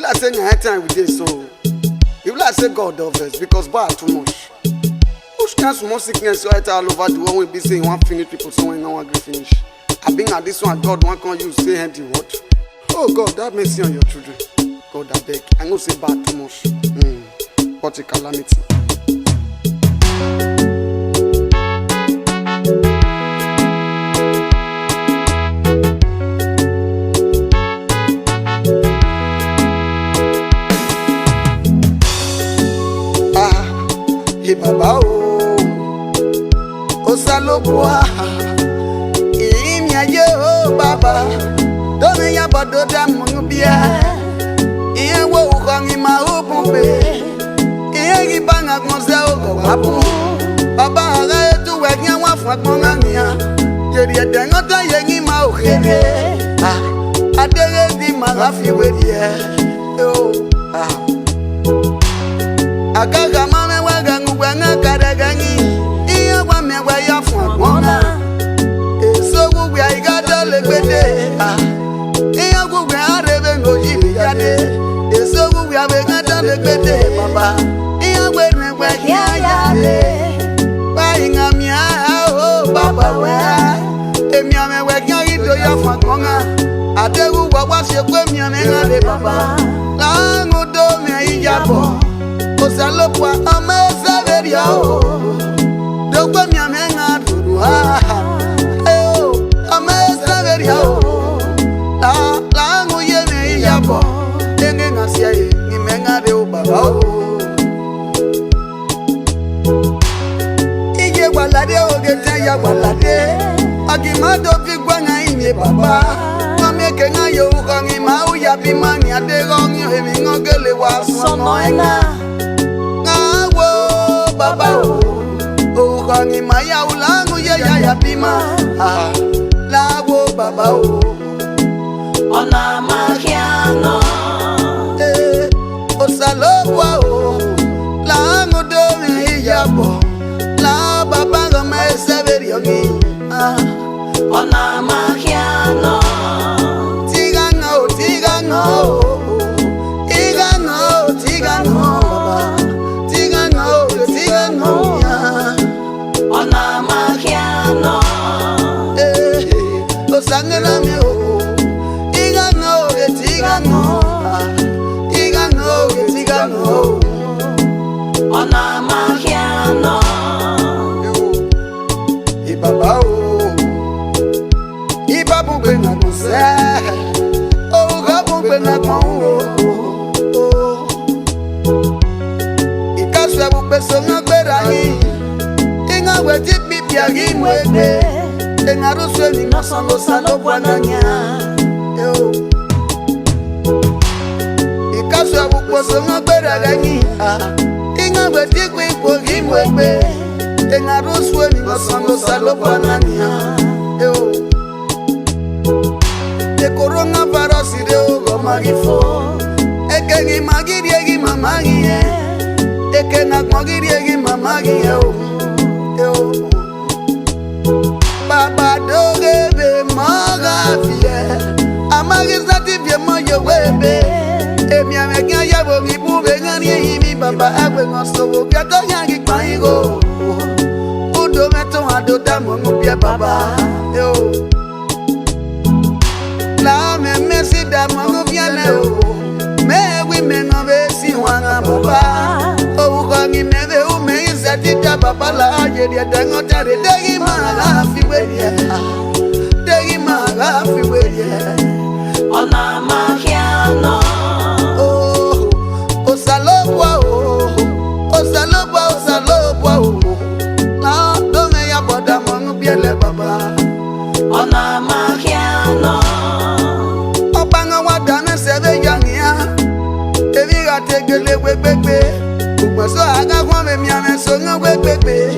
If I say I time with this, so if I say God of us because bad too much. Push can small sickness right all over the world. We be saying one finish people somewhere now agree finish. I been at this one God one can use say empty what? Oh God, that mercy on your children. God I beg. I know say bad too much. What a calamity. Hey Baba o salobua imya yo Baba dome ya bodo da munubia iye wo ukongi ma upumpe iye gibanga konse o wapu Baba ara etu wenya wa fun agbonania yeri edengota yengi ma ohede adere di marafi wedie akaga mame wagangu wanga kadagangi iya wa mewa ya funa eso gugwe igada legbede iya gugwe arebe ngoji yade eso gugwe abegada legbede Baba iya gwenwe gwa yade wa ingamia Baba we emiame we kya ido ya funa adegu wa se kwe miame ngade Baba la ngodo me ijabo Osalopwa amasaveria o Dogwa miamenga duru amasaveria o La nguye me yabo Denge ngasia ye Nimenga de o Baba o Ije walade o gete ya walade Agimado pigwa nga inye Baba Mameke nga yo ukongi mau ya bimani Adegongi hemi ngogele wa sono enga Baba o kangi maya ulangu ya bima lawo Baba o ona makiano o salobwa o langu domi yabo la Baba ngama esaberi yogi ona makiano tigano ona makiano Sangela me o igano ona makiano e Baba o e babu benga kuse o gabu benga kongo e kaswa bu pesonga berani inga weti bibia gimwede Tenga ruswe ni Nosango salopwa nanya Ikaso abukoso ngabera ganyi Inga beti kwe kwa gimwebe Tenga ruswe ni nosango salopwa nanya Te koronga parosi de ogo magifo Eke ngi magiri egi mamagi Eke nak magiri egi mamagi Baba doge be magafie Amagisa tivye moyo webe Emi amekya yabo mibu bengani himi Baba agwe ngosowo Biato yangi kwa higo Udo meto adota mongu bia Baba La me mesi da mongu bia leo Mewi menove si wanga Baba Oukangi neve ume izatita Baba la ajedi ya dangota de degi magafi Degi magafi ona makiano O salopwa o Na dome ya boda mongu biele Baba ona makiano Opanga wadane sebe yangia Eviga tegele webebe Ukmaso aga kwa me miame songa webebe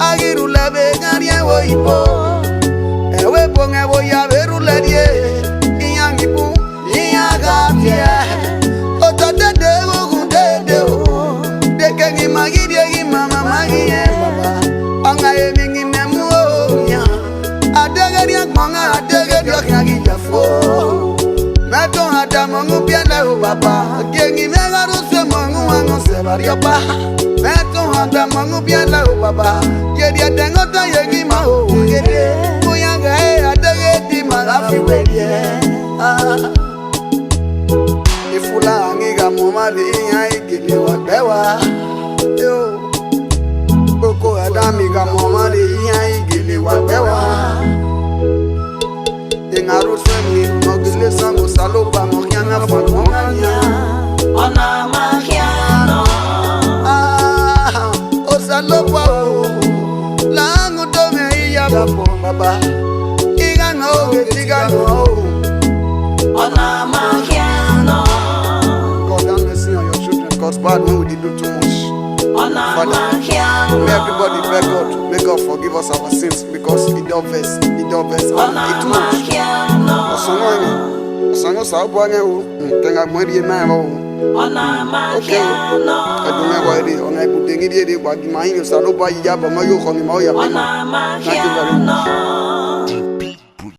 Agiru lebe garie wo ipo Ewe ponge wo ya veru ledie Iyangi pu, iyaga fie Otote de ugu de de o Deke ngi magiri egi mama magiye Baba Anga evi ngi nemu o nya Adege riak monga adege diok yagi jafo Meto adamongu piende uba baba. Gengi megaru se mangu wangu se barioba. Meto handa mangu biala o baba. Gedi adengota yengi ma o gede. Kuyanga adege di malafi wedie. Ifula angiga momali inya igili wabewa. Yo. Boko adamiga momali inya igili wabewa. Engaru swemi nogile sango saloba mokianga fagonganya. Ona makiano. O saloba o. Langu dome iya bapo baba. Iga no getiga no. Ona makiano. God have mercy on your children, because bad men we did do too much. Ona Father, makiano. may everybody beg God, may God forgive us our sins, because He does best, He does best. Ona It's too much. makiano. Osango sa buange o, tenga mweri na o. Ona makiano. Adunga wari, ona ibudengi die de bagi mahinyo sa lo ba ya ba mayo khoni ma ya. Ona makiano.